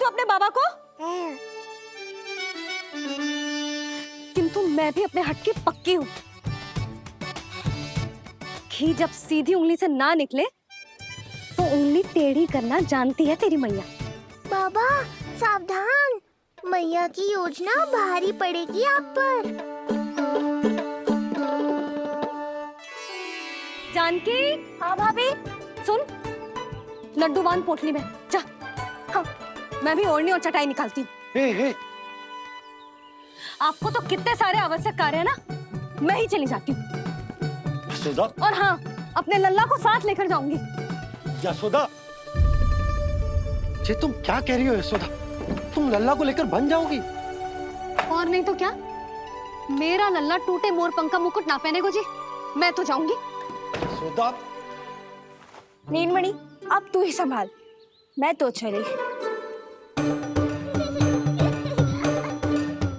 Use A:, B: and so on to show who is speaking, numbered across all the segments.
A: तू अपने बाबा को? किंतु मैं भी अपने हट की पक्की हूँ। घी जब सीधी उंगली से ना निकले तो उंगली टेढ़ी करना जानती है तेरी मैया।
B: बाबा सावधान, मैया की योजना भारी पड़ेगी आप पर।
A: जानकी।
B: हाँ भाभी।
A: सुन, लड्डू बांध पोटली में, जा। हाँ, मैं भी ओढ़नी और चटाई निकालती हूँ। आपको तो कितने सारे आवश्यक कार्य है ना, मैं ही चली जाती हूँ।
C: यशोदा।
A: और हाँ, अपने लल्ला को साथ लेकर जाऊंगी।
C: यशोदा, ये तुम क्या कह रही हो यशोदा? तुम लल्ला को लेकर बन जाओगी?
A: और नहीं तो क्या, मेरा लल्ला टूटे मोर पंख का मुकुट ना पहने को जी, मैं तो जाऊंगी।
C: यशोदा।
B: नीलमणि, अब तू ही संभाल, मैं तो चली।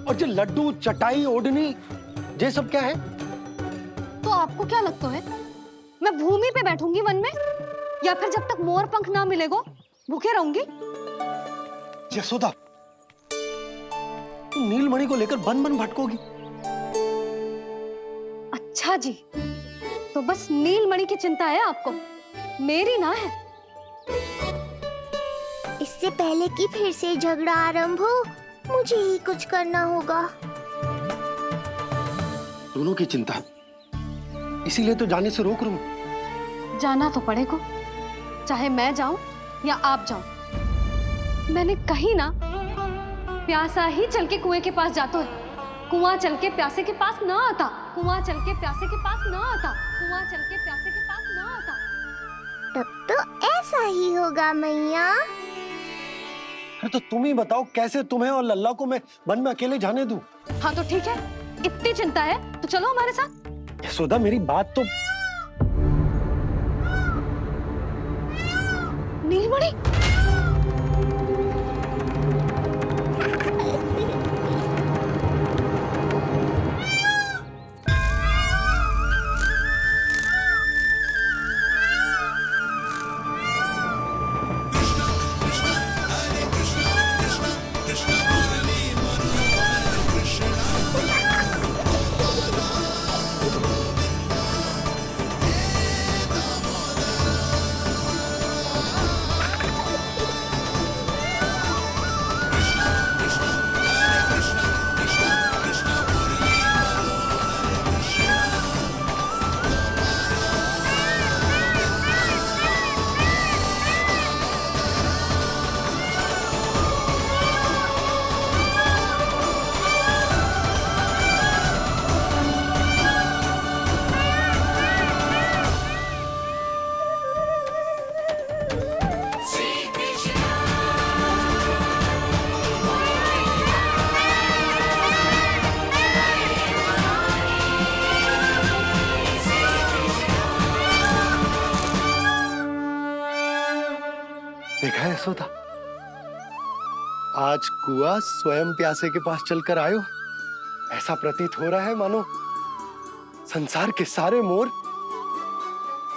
C: और ये लड्डू, चटाई, ओढ़नी, ये सब क्या है?
A: तो आपको क्या लगता है, मैं भूमि पे बैठूंगी वन में, या फिर जब तक मोर पंख ना मिलेगो भूखे रहूंगी?
C: यशोदा, तुम नीलमणि को लेकर बन बन भटकोगी।
A: अच्छा जी, तो बस नीलमणि की चिंता है आपको, मेरी ना है।
B: इससे पहले कि फिर से झगड़ा आरंभ हो, मुझे ही कुछ करना होगा।
C: दोनों की चिंता, इसीलिए तो जाने से रोक रहा हूं।
A: जाना तो पड़ेगा, चाहे मैं जाऊं या आप जाओ। मैंने कहीं ना प्यासा ही चल के कुएं के पास जाता है, कुआं चल के प्यासे के पास ना आता, कुआं चल के प्यासे के पास ना आता, कुआं चल के प्यासे के पास ना आता।
B: तब तो ऐसा ही होगा मैया।
C: अरे तो तुम ही बताओ, कैसे तुम्हें और लल्ला को मैं वन में अकेले जाने दूं?
A: हाँ तो ठीक है, इतनी चिंता है तो चलो हमारे साथ।
C: यशोदा, मेरी बात तो।
A: नीलमणि,
C: देखा है यशोदा, आज कुआं स्वयं प्यासे के पास चलकर आयो। ऐसा प्रतीत हो रहा है मानो संसार के सारे मोर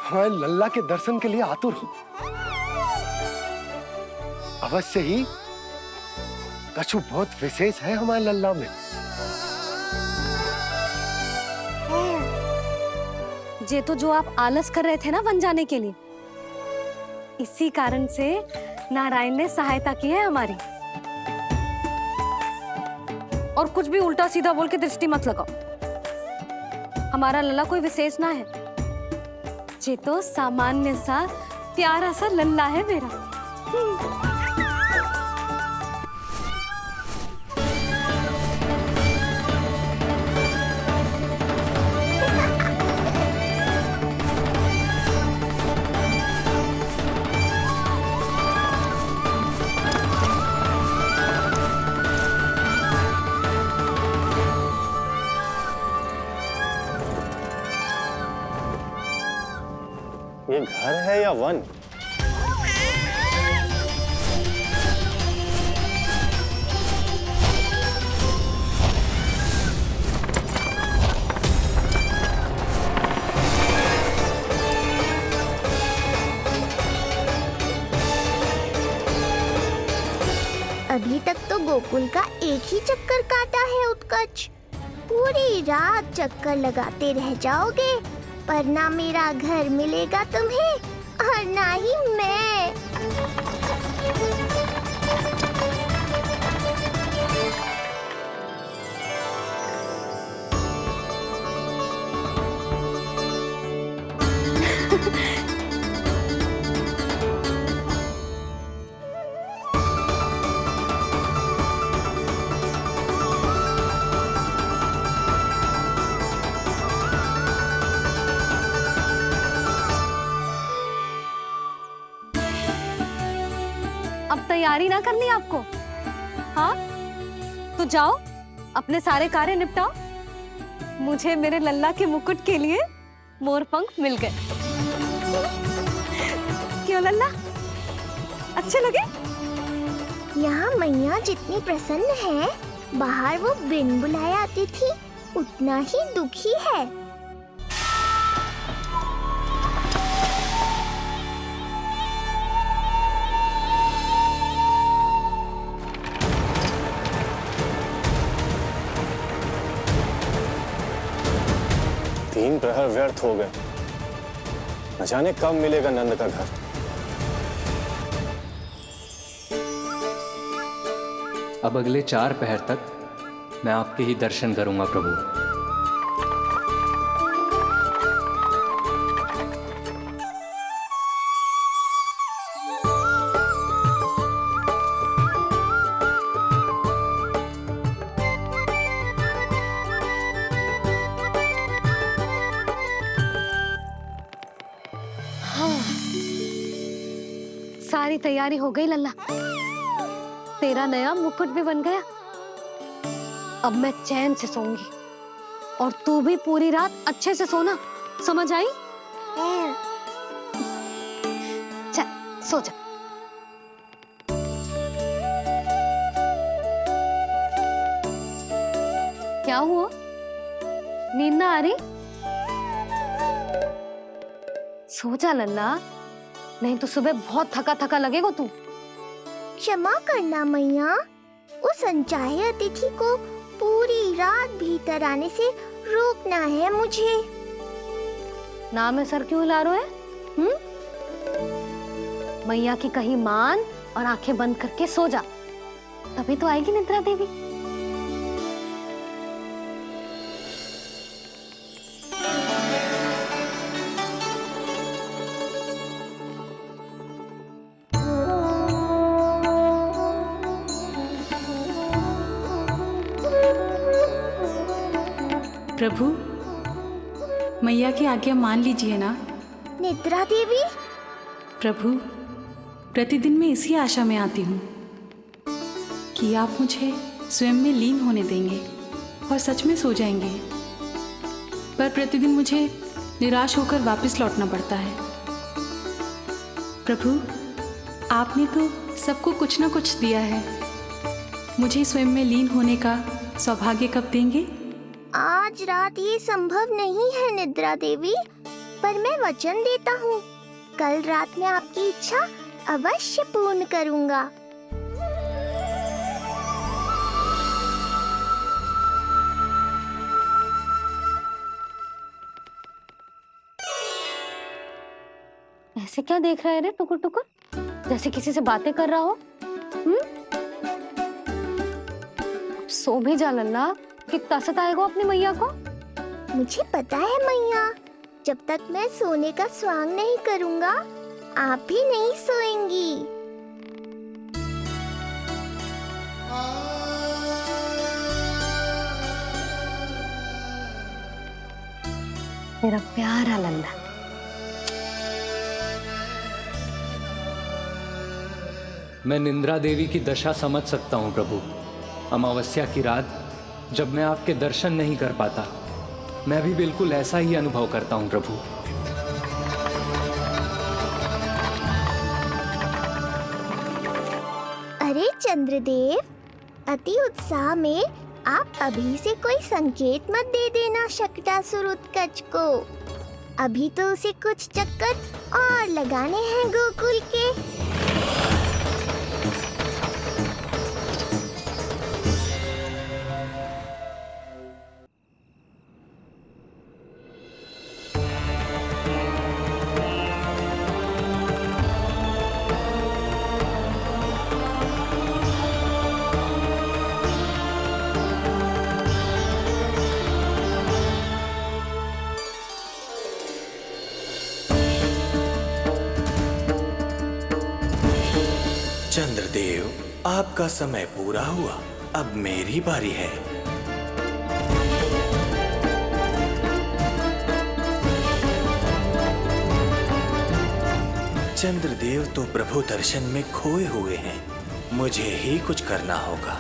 C: हमारे लल्ला के दर्शन के लिए आतुर हो। अवश्य ही कछु बहुत विशेष है हमारे लल्ला में।
A: ये तो जो आप आलस कर रहे थे ना वन जाने के लिए, इसी कारण से नारायण ने सहायता की है हमारी। और कुछ भी उल्टा सीधा बोल के दृष्टि मत लगाओ, हमारा लल्ला कोई विशेष ना है, ये तो सामान्य सा प्यारा सा लल्ला है मेरा।
D: ये घर है या वन?
B: अभी तक तो गोकुल का एक ही चक्कर काटा है उत्कच। पूरी रात चक्कर लगाते रह जाओगे, पर ना मेरा घर मिलेगा तुम्हें और ना ही मैं।
A: अब तैयारी ना करनी आपको? हाँ, तो जाओ अपने सारे कार्य निपटाओ। मुझे मेरे लल्ला के मुकुट के लिए मोर पंख मिल गए। क्यों लल्ला, अच्छे लगे?
B: यहाँ मैया जितनी प्रसन्न है, बाहर वो बिन बुलाए आती थी उतना ही दुखी है।
D: तीन प्रहर व्यर्थ हो गए। न जाने कब मिलेगा नंद का घर।
E: अब अगले 4 पहर तक मैं आपके ही दर्शन करूंगा प्रभु।
A: सारी तैयारी हो गई लल्ला, तेरा नया मुकुट भी बन गया। अब मैं चैन से सोऊंगी और तू भी पूरी रात अच्छे से सोना, समझ आई? चल सो जा। क्या हुआ, नींद ना आ रही? सो जा लल्ला, नहीं तो सुबह बहुत थका थका लगेगा तू।
B: क्षमा करना मैया, उस अनचाहे अतिथि को पूरी रात भीतर आने से रोकना है मुझे।
A: नाम में सर क्यों हिला रहे है? मैया की कहीं मान और आंखें बंद करके सो जा, तभी तो आएगी निद्रा देवी।
F: प्रभु, मैया की आज्ञा मान लीजिए ना।
B: निद्रा देवी?
F: प्रभु, प्रतिदिन मैं इसी आशा में आती हूँ कि आप मुझे स्वयं में लीन होने देंगे और सच में सो जाएंगे, पर प्रतिदिन मुझे निराश होकर वापस लौटना पड़ता है। प्रभु, आपने तो सबको कुछ ना कुछ दिया है, मुझे स्वयं में लीन होने का सौभाग्य कब देंगे?
B: आज रात ये संभव नहीं है निद्रा देवी, पर मैं वचन देता हूँ कल रात में आपकी इच्छा अवश्य पूर्ण करूँगा।
A: ऐसे क्या देख रहा है रे टुकुर टुकुर, जैसे किसी से बातें कर रहा हो? सो भी जा लल्ला, कितना सताएगा अपनी मैया को।
B: मुझे पता है मैया, जब तक मैं सोने का स्वांग नहीं करूँगा, आप भी नहीं सोएंगी।
A: मेरा प्यारा लल्ला।
E: मैं निंद्रा देवी की दशा समझ सकता हूँ प्रभु। अमावस्या की रात जब मैं आपके दर्शन नहीं कर पाता, मैं भी बिल्कुल ऐसा ही अनुभव करता हूँ प्रभु।
B: अरे चंद्रदेव, अति उत्साह में आप अभी से कोई संकेत मत दे देना शकटासुर उत्कच को। अभी तो उसे कुछ चक्कर और लगाने हैं गोकुल के।
G: चंद्रदेव, आपका समय पूरा हुआ, अब मेरी बारी है। चंद्रदेव तो प्रभु दर्शन में खोए हुए हैं, मुझे ही कुछ करना होगा।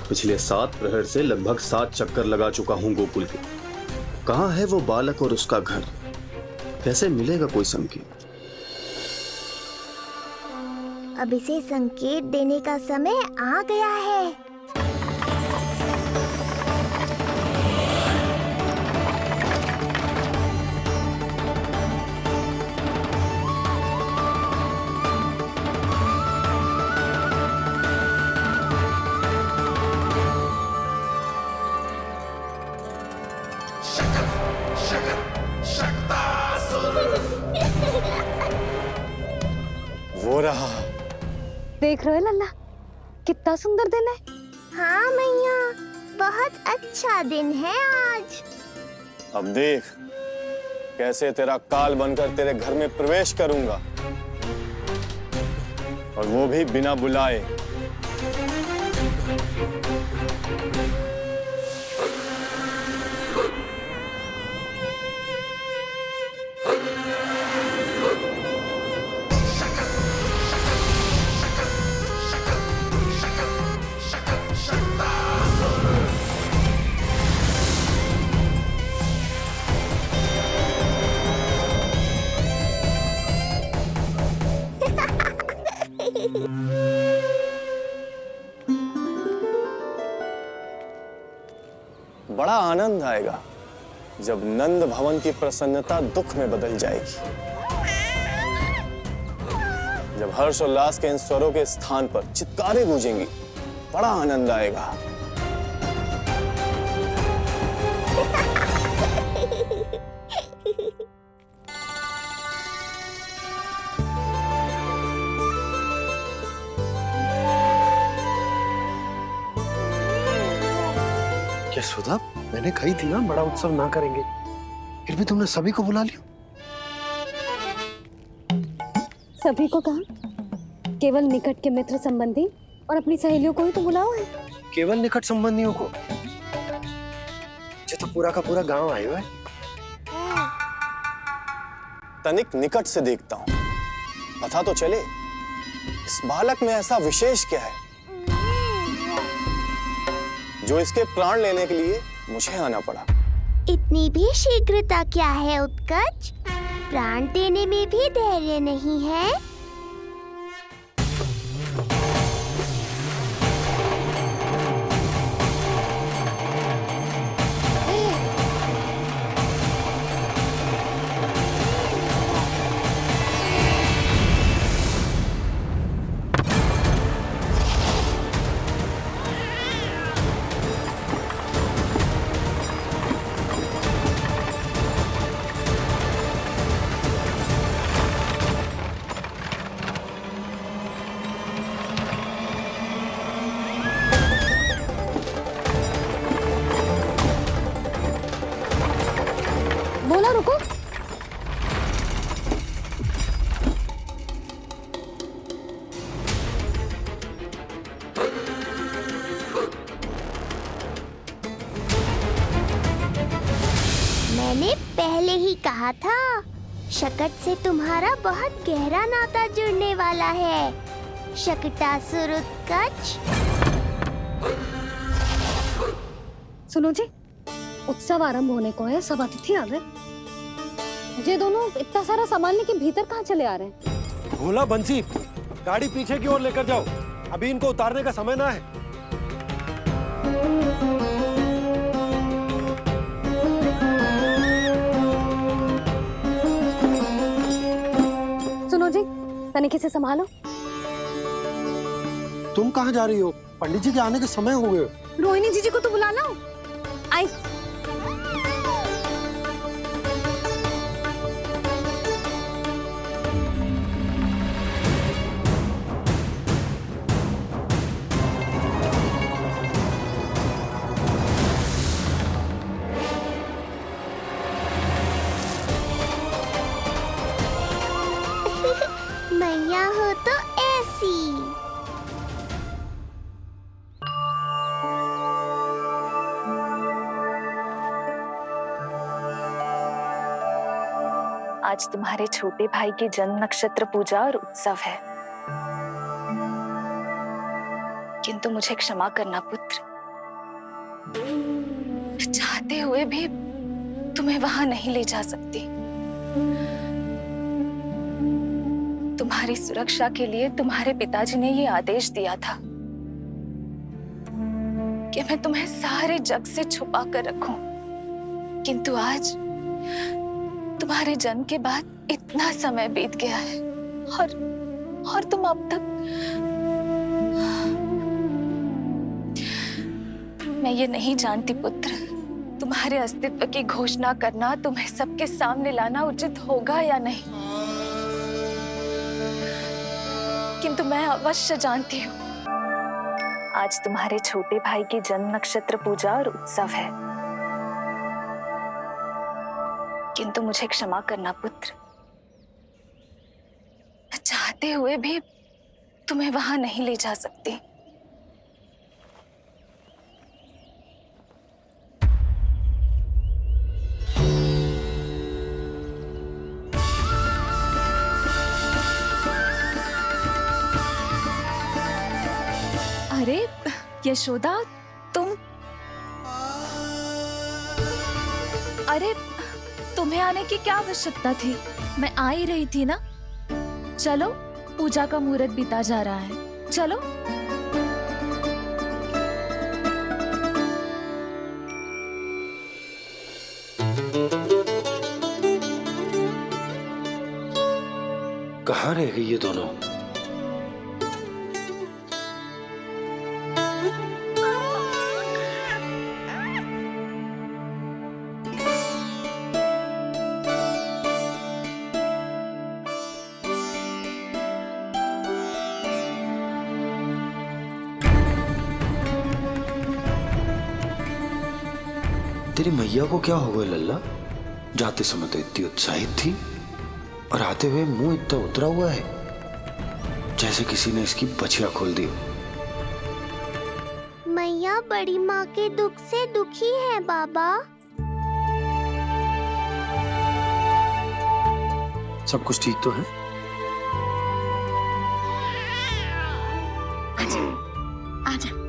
H: पिछले 7 प्रहर से लगभग 7 चक्कर लगा चुका हूँ गोकुल के। कहाँ है वो बालक और उसका घर? कैसे मिलेगा कोई संकेत?
B: अब इसे संकेत देने का समय आ गया है।
D: वो रहा।
A: देख रहे हो लल्ला, कितना सुंदर दिन है।
B: हाँ मैया, बहुत अच्छा दिन है आज।
D: अब देख कैसे तेरा काल बनकर तेरे घर में प्रवेश करूंगा, और वो भी बिना बुलाए। बड़ा आनंद आएगा जब नंद भवन की प्रसन्नता दुख में बदल जाएगी, जब हर्षोल्लास के इन स्वरों के स्थान पर चित्कारें गूंजेंगी। बड़ा आनंद आएगा।
C: यशोदा, मैंने कही थी ना बड़ा उत्सव ना करेंगे, फिर भी तुमने सभी को बुला लिया।
A: सभी को कहा? केवल निकट के मित्र संबंधी और अपनी सहेलियों को ही तो बुलाओ है।
C: केवल निकट संबंधियों को? ये तो पूरा का पूरा गांव आया है।
D: तनिक निकट से देखता हूं, पता तो चले इस बालक में ऐसा विशेष क्या है जो इसके प्राण लेने के लिए मुझे आना पड़ा।
B: इतनी भी शीघ्रता क्या है उत्कर्ष? प्राण देने में भी धैर्य नहीं है।
A: बोला रुको।
B: मैंने पहले ही कहा था, शकट से तुम्हारा बहुत गहरा नाता जुड़ने वाला है। शकटासुर उत्कर्ष।
A: सुनो जी, उत्सव आरंभ होने को है, सब अतिथि आ गए। ये दोनों इतना सारा सामान लेके भीतर कहाँ चले आ रहे हैं?
C: भोला बंसी, गाड़ी पीछे की ओर लेकर जाओ, अभी इनको उतारने का समय ना है।
A: सुनो जी, तनिक से संभालो।
C: तुम कहाँ जा रही हो? पंडित जी के आने के समय हो गए।
A: रोहिणी जीजी को तो बुला लो। आई।
I: आज तुम्हारे छोटे भाई की जन्म नक्षत्र पूजा और उत्सव है, किंतु मुझे क्षमा करना पुत्र, चाहते हुए भी तुम्हें वहां नहीं ले जा सकती। तुम्हारी सुरक्षा के लिए तुम्हारे पिताजी ने ये आदेश दिया था कि मैं तुम्हें सारे जग से छुपा कर रखूं, किंतु आज तुम्हारे जन्म के बाद इतना समय बीत गया है और तुम अब तक। मैं ये नहीं जानती पुत्र, तुम्हारे अस्तित्व की घोषणा करना, तुम्हें सबके सामने लाना उचित होगा या नहीं, किंतु मैं अवश्य जानती हूँ आज तुम्हारे छोटे भाई की जन्म नक्षत्र पूजा और उत्सव है, किंतु मुझे क्षमा करना पुत्र, चाहते हुए भी तुम्हें वहां नहीं ले जा सकती। अरे यशोदा, तुम, अरे तुम्हें आने की क्या आवश्यकता थी? मैं आ ही रही थी ना। चलो, पूजा का मुहूर्त बीता जा रहा है, चलो।
H: कहाँ रह गई ये दोनों? तेरी मैया को क्या हो गया लल्ला? जाते समय तो इतनी उत्साहित थी और आते हुए मुंह इतना उतरा हुआ है जैसे किसी ने इसकी बछिया खोल दी।
B: मैया बड़ी माँ के दुख से दुखी है बाबा।
H: सब कुछ ठीक तो है?
B: आजा।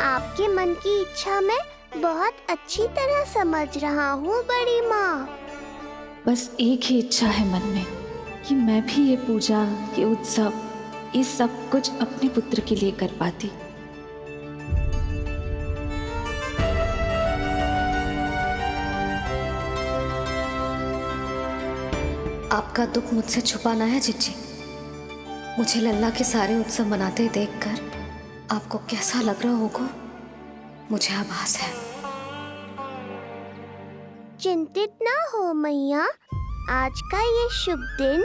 B: आपके मन की इच्छा मैं बहुत अच्छी तरह समझ रहा हूँ बड़ी माँ।
I: बस एक ही इच्छा है मन में कि मैं भी ये पूजा, ये उत्सव, ये सब कुछ अपने पुत्र के लिए कर पाती।
A: आपका दुख मुझसे छुपाना है जिज्जी। मुझे लल्ला के सारे उत्सव मनाते देखकर आपको कैसा लग रहा होगा, मुझे आभास है।
B: चिंतित ना हो मैया, आज का ये शुभ दिन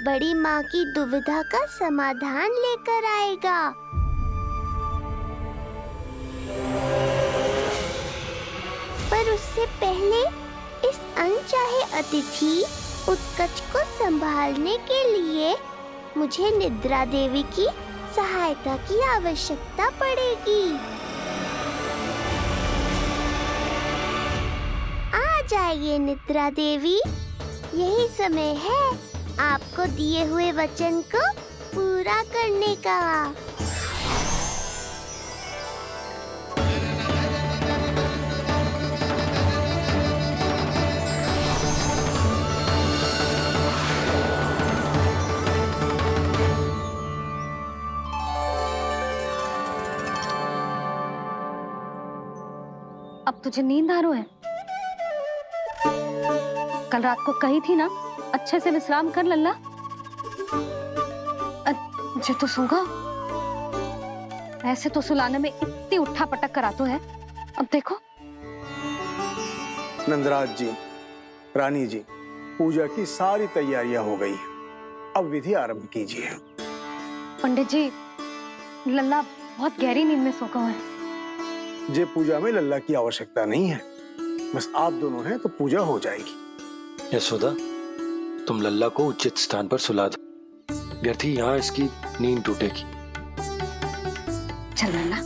B: बड़ी माँ की दुविधा का समाधान लेकर आएगा। पर उससे पहले इस अनचाहे अतिथि उत्कच को संभालने के लिए मुझे निद्रा देवी की सहायता की आवश्यकता पड़ेगी। आ जाइए निद्रा देवी, यही समय है आपको दिए हुए वचन को पूरा करने का।
A: अब तुझे नींद आ रही है? कल रात को कही थी ना अच्छे से विश्राम कर लल्ला। मुझे तो सोगा, ऐसे तो सुलाने में इतनी उठा पटक कर आतो है। अब देखो।
J: नंदराज जी, रानी जी, पूजा की सारी तैयारियां हो गई हैं। अब विधि आरंभ कीजिए।
A: पंडित जी, लल्ला बहुत गहरी नींद में सोगा है।
J: जे पूजा में लल्ला की आवश्यकता नहीं है, बस आप दोनों हैं तो पूजा हो जाएगी।
H: यशोदा, तुम लल्ला को उचित स्थान पर सुला दो, व्यर्थ ही यहाँ इसकी नींद टूटेगी।
A: चल लल्ला।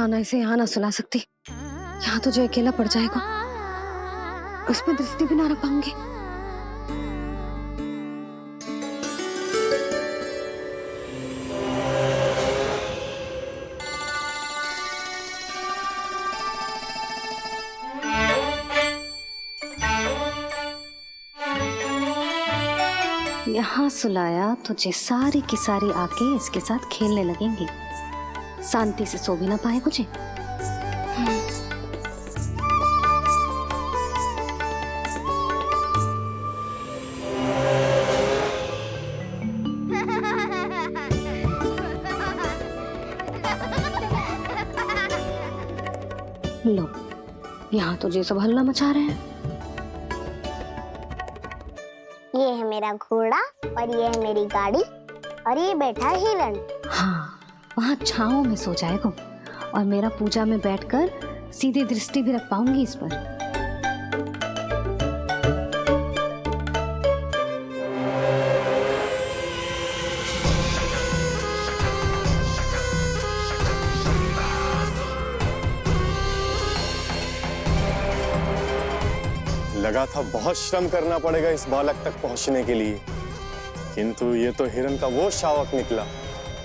A: नाना इसे यहाँ ना सुला सकती। यहाँ तो जो अकेला पड़ जाएगा, उसमें दृष्टि भी ना रख पाऊंगी। यहाँ सुलाया तो जे सारी की सारी आके इसके साथ खेलने लगेंगी। शांति से सो भी ना पाए मुझे। लो, यहाँ तो जे सब हल्ला मचा रहे हैं।
B: ये है मेरा घोड़ा और ये है मेरी गाड़ी और ये बैठा है हिरण।
A: हाँ, वहाँ छांव में सो जाएगा और मेरा पूजा में बैठकर सीधे दृष्टि भी रख पाऊंगी इस पर।
D: लगा था बहुत श्रम करना पड़ेगा इस बालक तक पहुंचने के लिए, किंतु ये तो हिरण का वो शावक निकला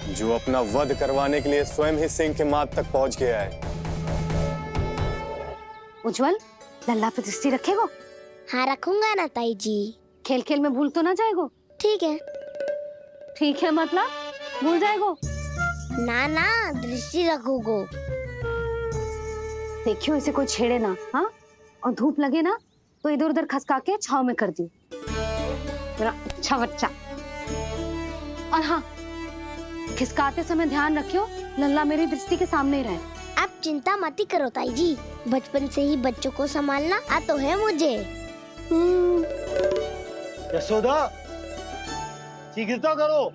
D: जो अपना वध करवाने के लिए स्वयं ही सिंह के मार्ग तक पहुंच गया है।
A: उज्जवल, लल्ला पे दृष्टि रखेगो?
B: हाँ रखूंगा ना ताई जी।
A: खेल खेल में भूल तो ना जाएगो?
B: ठीक है।
A: ठीक है मतलब भूल जाएगो?
B: ना ना, दृष्टि रखोगो।
A: देखियो इसे कोई छेड़े ना, हाँ? और धूप लगे ना तो इधर उधर खसका के छाव में कर दी। मेरा अच्छा बच्चा। और हाँ, खिसकाते समय ध्यान रखियो लल्ला मेरी दृष्टि के सामने ही रहे।
B: आप चिंता मत ही करो ताई जी, बचपन से ही बच्चों को संभालना आता है मुझे।
C: यशोदा, शीघ्रता करो।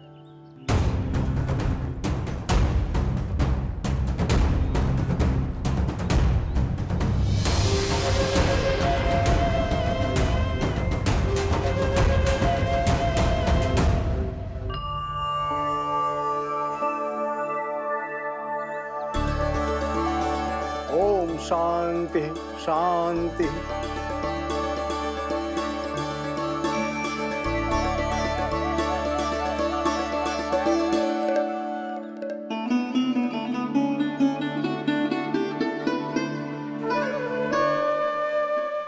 J: ओम शांति शांति।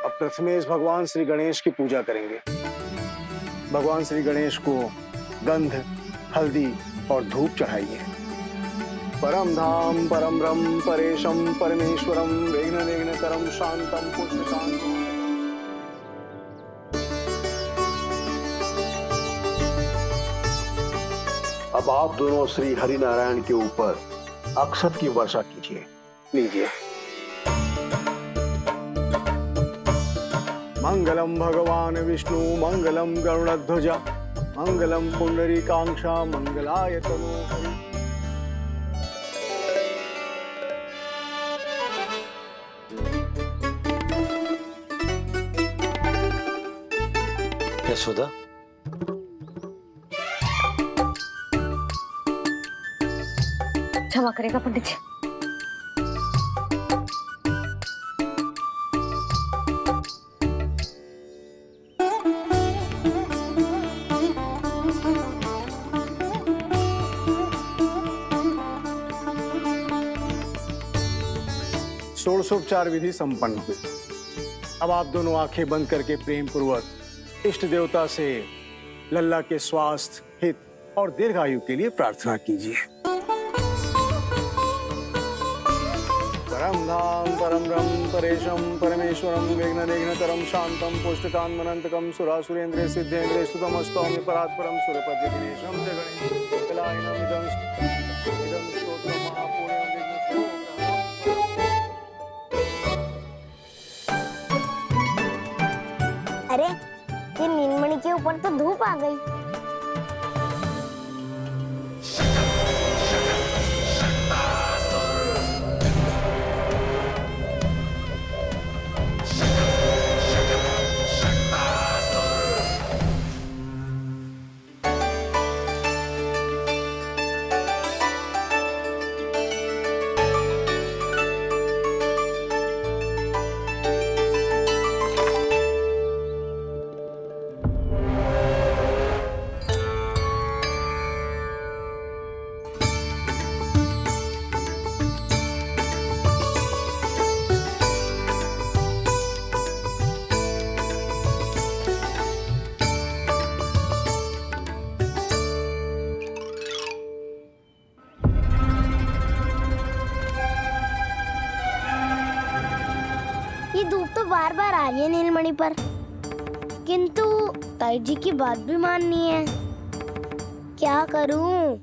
J: अब प्रथमेश भगवान श्री गणेश की पूजा करेंगे। भगवान श्री गणेश को गंध, हल्दी और धूप चढ़ाइए। परम धाम परम ब्रह्म परेशम परमेश्वरम विघ्न निघ्नकरम शांतम पुष्टकांतम।
K: अब आप दोनों श्री हरि नारायण के ऊपर अक्षत की वर्षा कीजिए।
J: लीजिए। मंगलम भगवान विष्णु मंगलम गरुड़ध्वजा मंगलम पुंडरीकाक्षा मंगलाय तनोहरि।
H: यशोदा,
A: क्षमा करेगा पंडित जी।
J: षोडशोपचार विधि संपन्न हुई। अब आप दोनों आंखें बंद करके प्रेम पूर्वक इष्ट देवता से लल्ला के स्वास्थ्य, हित और दीर्घायु के लिए प्रार्थना कीजिए। परम धाम परम ब्रह्म परेशम परमेश्वरम विघ्न निघ्नकरम शांतम पुष्टकांतमनंतकम सुरासुरेंद्र सिद्धेंद्र स्तुतम स्तौम्य परात्परम सुरपति दिनेशम जगणेश कलायनम इदं स्तोत्रम महापुण्यम विघ्नशो।
B: अरे ये नीलमणि के ऊपर तो धूप आ गई। रही है नीलमणि पर, किंतु ताई जी की बात भी माननी है। क्या करूं?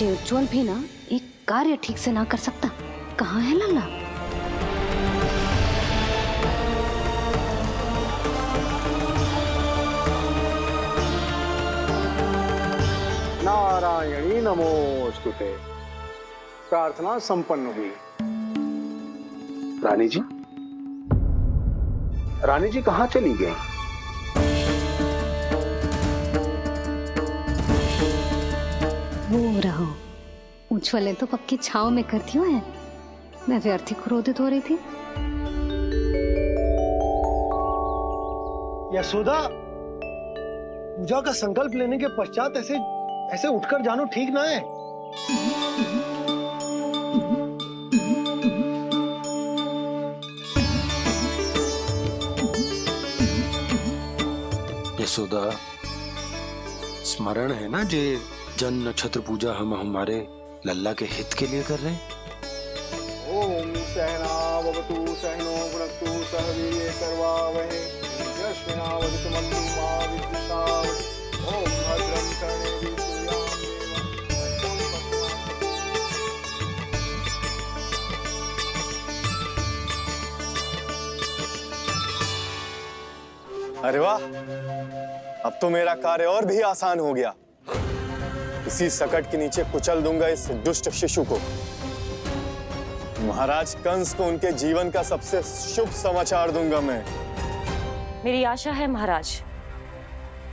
A: ये उज्जवल भी ना एक कार्य ठीक से ना कर सकता। कहाँ है लल्ला?
J: नारायणी नमोस्तुते। प्रार्थना संपन्न हुई। रानी जी, रानी जी कहाँ चली गई?
A: वो रहो, उज्जवल तो पक्की छाव में करती हुए है। मैं व्यर्थ ही क्रोधित हो रही थी।
C: यशोदा, पूजा का संकल्प लेने के पश्चात ऐसे ऐसे उठकर जानो ठीक ना है।
H: यशोदा, स्मरण है ना जे जन नक्षत्र पूजा हम हमारे लल्ला के हित के लिए कर रहे हैं।
J: ओम सहनावतु सहनो भुनक्तु सह वीर्येण करवावहै तेजस्विनावधीतमस्तु मा विद्विषावहै। ओम भद्रं कर्णेभिः
D: अरे वाह, अब तो मेरा कार्य और भी आसान हो गया। इसी सकट के नीचे कुचल दूंगा इस दुष्ट शिशु को। महाराज कंस को उनके जीवन का सबसे शुभ समाचार दूंगा मैं।
L: मेरी आशा है महाराज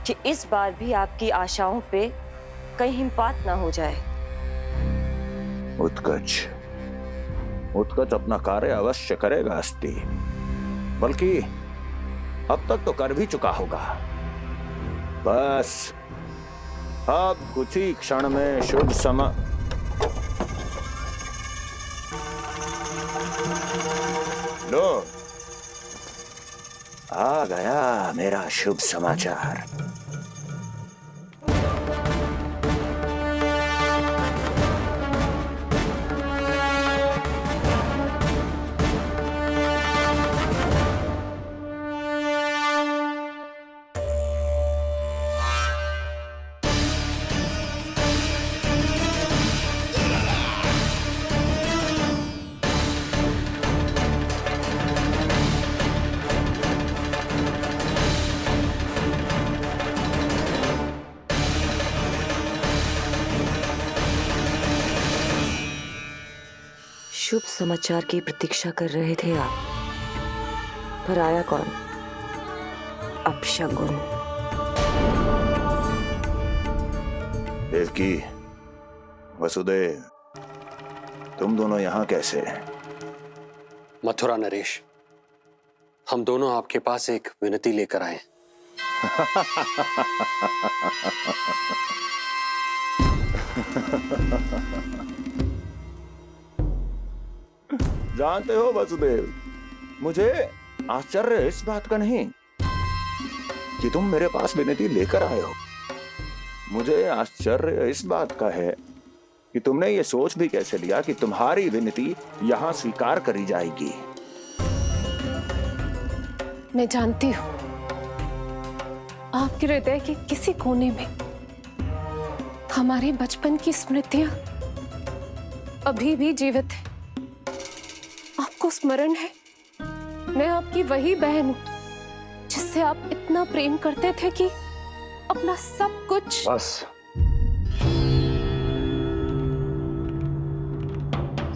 L: कि इस बार भी आपकी आशाओं पे कहीं हिमपात ना हो जाए।
K: उत्कच, उत्कच अपना कार्य अवश्य करेगा अस्ति, बल्कि अब तक तो कर भी चुका होगा। बस अब कुछ ही क्षण में शुभ समय। लो, आ गया मेरा शुभ समाचार।
L: शुभ समाचार की प्रतीक्षा कर रहे थे आप, पर आया कौन? अपशगुन।
K: देवकी, वसुदेव, तुम दोनों यहाँ कैसे?
M: मथुरा नरेश, हम दोनों आपके पास एक विनती लेकर आए।
K: जानते हो वसुदेव, मुझे आश्चर्य इस बात का नहीं कि तुम मेरे पास विनती लेकर आए हो। मुझे आश्चर्य इस बात का है कि तुमने ये सोच भी कैसे लिया कि तुम्हारी विनती यहाँ स्वीकार करी जाएगी।
I: मैं जानती हूँ आपके हृदय के किसी कोने में हमारे बचपन की स्मृतियां अभी भी जीवित है। आपको स्मरण है, मैं आपकी वही बहन हूँ जिससे आप इतना प्रेम करते थे कि अपना सब कुछ।
J: बस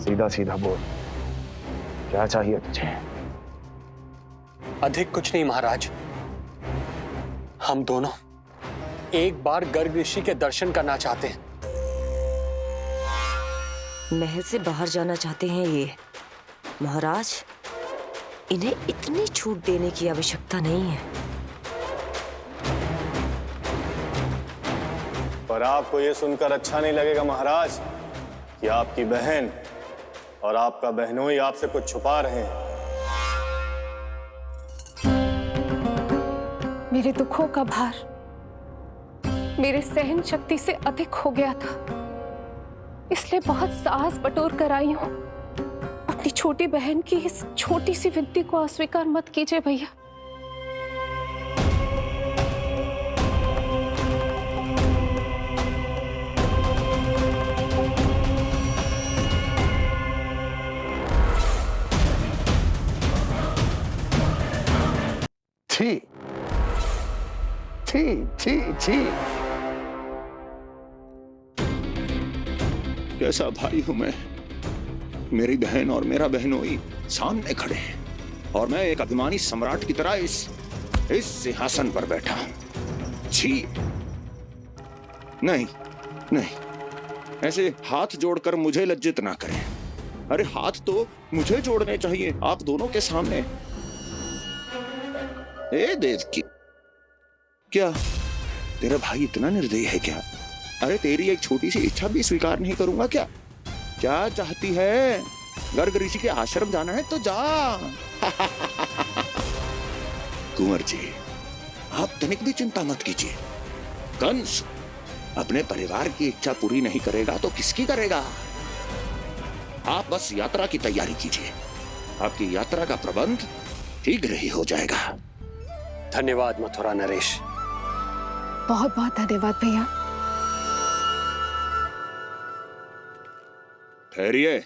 J: सीधा सीधा बोल, क्या चाहिए तुझे?
M: अधिक कुछ नहीं महाराज, हम दोनों एक बार गर्ग ऋषि के दर्शन करना चाहते हैं।
L: महल से बाहर जाना चाहते हैं ये। महाराज, इन्हें इतनी छूट देने की आवश्यकता नहीं है।
D: पर आपको ये सुनकर अच्छा नहीं लगेगा महाराज कि आपकी बहन और आपका बहनोई आपसे कुछ छुपा रहे हैं।
I: मेरे दुखों का भार मेरे सहन शक्ति से अधिक हो गया था, इसलिए बहुत साहस बटोर कर आई हूं। अपनी छोटी बहन की इस छोटी सी विनती को अस्वीकार मत कीजिए भैया।
J: छी छी छी छी।
K: कैसा भाई हूं मैं? मेरी बहन और मेरा बहनोई सामने खड़े हैं और मैं एक अभिमानी सम्राट की तरह इस सिंहासन पर बैठा हूं। छी! नहीं नहीं, ऐसे हाथ जोड़कर मुझे लज्जित ना करें। अरे हाथ तो मुझे जोड़ने चाहिए आप दोनों के सामने। ए देवकी, क्या तेरा भाई इतना निर्दयी है क्या? अरे तेरी एक छोटी सी इच्छा भी स्वीकार नहीं करूंगा क्या? क्या चाहती है? गर्ग ऋषि के आश्रम जाना है तो जा। कुंवर जी, आप तनिक भी चिंता मत कीजिए। कंस अपने परिवार की इच्छा पूरी नहीं करेगा तो किसकी करेगा? आप बस यात्रा की तैयारी कीजिए। आपकी यात्रा का प्रबंध शीघ्र ही हो जाएगा।
M: धन्यवाद मथुरा नरेश।
I: बहुत बहुत धन्यवाद भैया।
K: ठहरिए।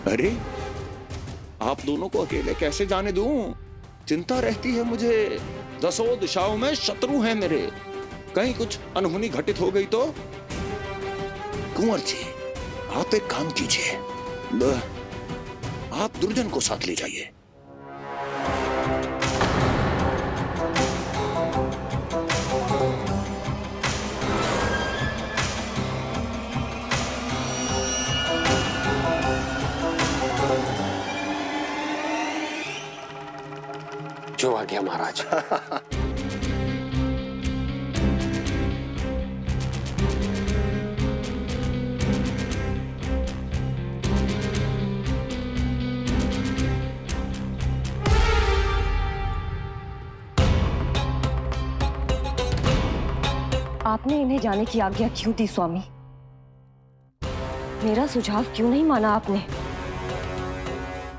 K: अरे आप दोनों को अकेले कैसे जाने दूं? चिंता रहती है मुझे। दसों दिशाओं में शत्रु हैं मेरे। कहीं कुछ अनहोनी घटित हो गई तो? कुंवर जी, आप एक काम कीजिए, आप दुर्जन को साथ ले जाइए।
M: जो आ गया महाराज।
L: आपने इन्हें जाने की आज्ञा क्यों दी स्वामी? मेरा सुझाव क्यों नहीं माना आपने?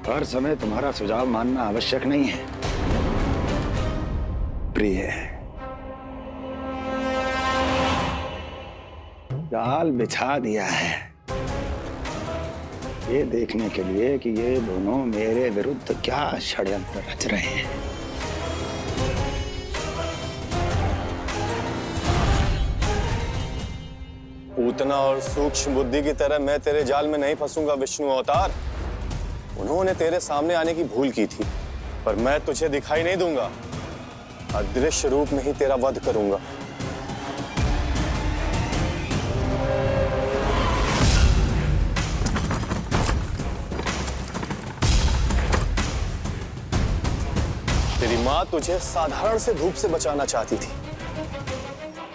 J: हर समय तुम्हारा सुझाव मानना आवश्यक नहीं है प्रिय। जाल बिछा दिया है ये देखने के लिए कि ये दोनों मेरे विरुद्ध क्या षड्यंत्र रच रहे हैं।
D: पूतना और सूक्ष्म बुद्धि की तरह मैं तेरे जाल में नहीं फंसूंगा विष्णु अवतार। उन्होंने तेरे सामने आने की भूल की थी, पर मैं तुझे दिखाई नहीं दूंगा। अदृश्य रूप में ही तेरा वध करूंगा। तेरी मां तुझे साधारण से धूप से बचाना चाहती थी।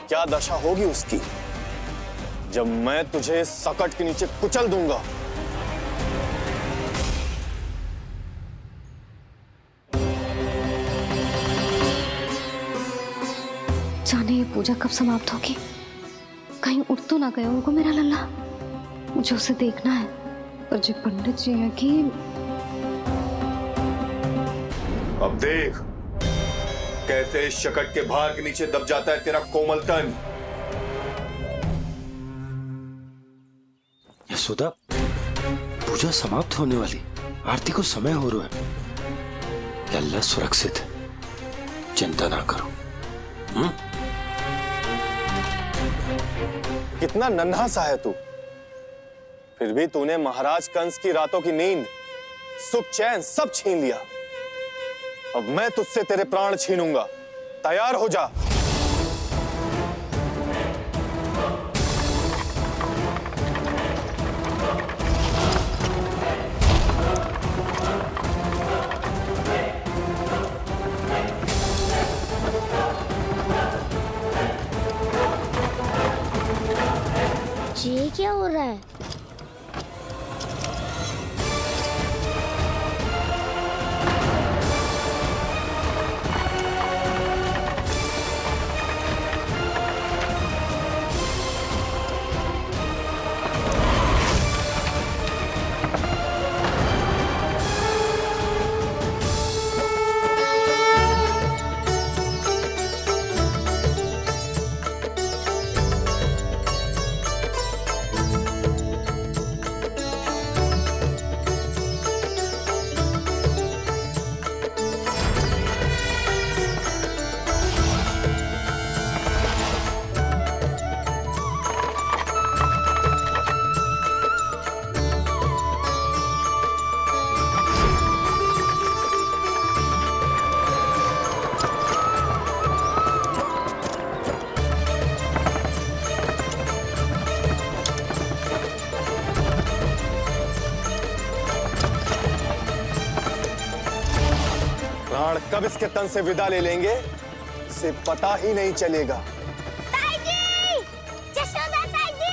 D: क्या दशा होगी उसकी जब मैं तुझे सकट के नीचे कुचल दूंगा।
A: जाने ये पूजा कब समाप्त होगी? कहीं उठ तो ना गया होगा मेरा लल्ला। मुझे उसे देखना है। पर जो पंडित जी है कि
D: अब देख कैसे इस शकट के भार के नीचे दब जाता है तेरा कोमल तन।
H: यशोदा, पूजा समाप्त होने वाली, आरती को समय हो रहा है। अल्लाह सुरक्षित है, चिंता ना करो।
D: कितना नन्हा सा है तू, फिर भी तूने महाराज कंस की रातों की नींद सुख चैन सब छीन लिया। अब मैं तुझसे तेरे प्राण छीनूंगा। तैयार हो जा।
B: ये क्या हो रहा है?
D: प्राण कब इसके तन से विदा ले लेंगे इसे पता ही नहीं चलेगा।
B: ताई जी! यशोदा ताई जी!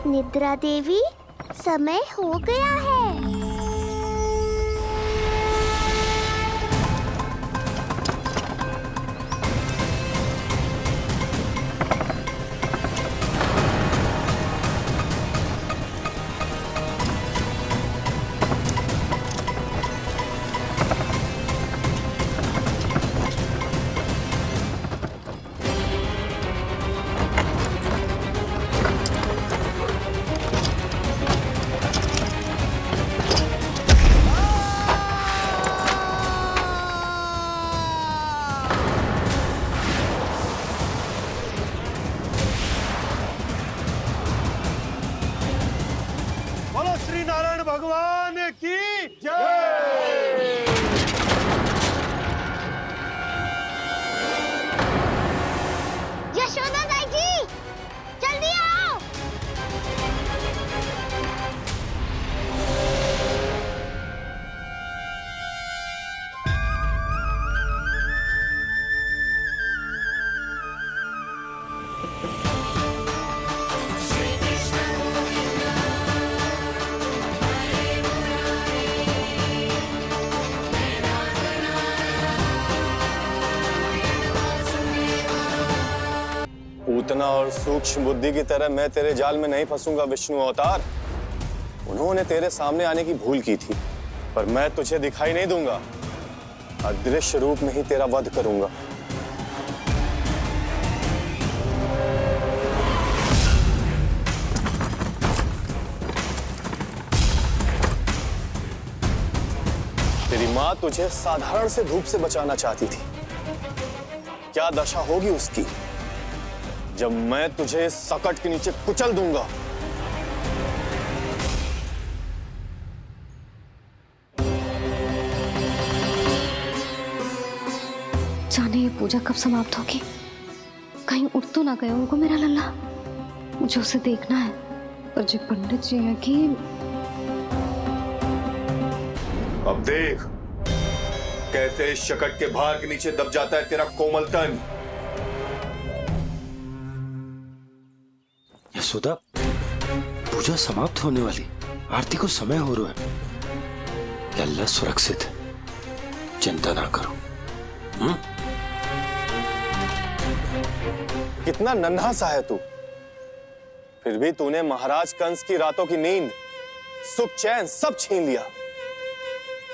B: निद्रा देवी, समय हो गया है।
C: बोलो श्री नारायण भगवान की जय।
B: यशोदा ताई जी, जल्दी आओ।
D: पूतना और सूक्ष्म बुद्धि की तरह मैं तेरे जाल में नहीं फंसूंगा विष्णु अवतार। उन्होंने तेरे सामने आने की भूल की थी, पर मैं तुझे दिखाई नहीं दूंगा। अदृश्य रूप में ही तेरा वध करूंगा। तेरी मां तुझे साधारण से धूप से बचाना चाहती थी। क्या दशा होगी उसकी जब मैं तुझे सकट के नीचे कुचल दूंगा।
A: जाने ये पूजा कब समाप्त होगी। कहीं उठ तो ना गया होगा मेरा लल्ला। मुझे उसे देखना है। पर जो पंडित जी है कि
K: अब देख कैसे इस शकट के भार के नीचे दब जाता है तेरा कोमल तन।
H: यशोदा, पूजा समाप्त होने वाली, आरती को समय हो रहा है। लल्ला सुरक्षित है, चिंता ना करो।
D: कितना नन्हा सा है तू, फिर भी तूने महाराज कंस की रातों की नींद, सुख चैन सब छीन लिया।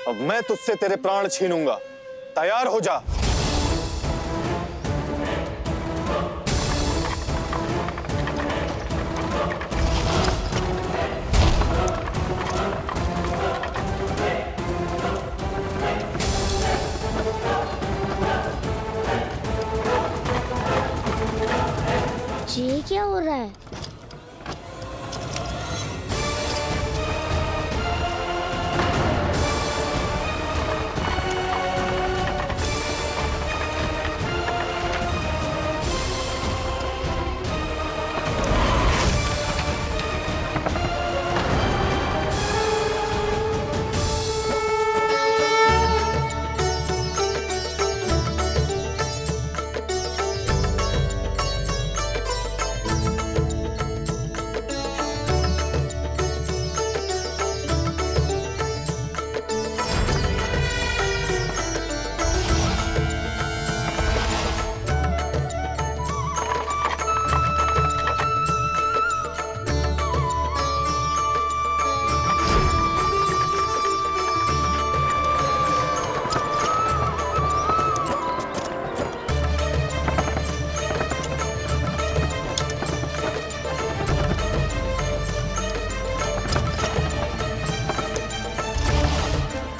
D: अब मैं तुझसे तेरे प्राण छीनूंगा, तैयार हो जा।
B: ये क्या हो रहा है?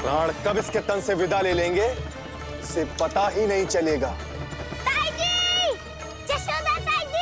D: प्राण कब इसके तन से विदा ले लेंगे, इसे पता ही नहीं चलेगा।
B: ताई जी! जशोदा ताई जी!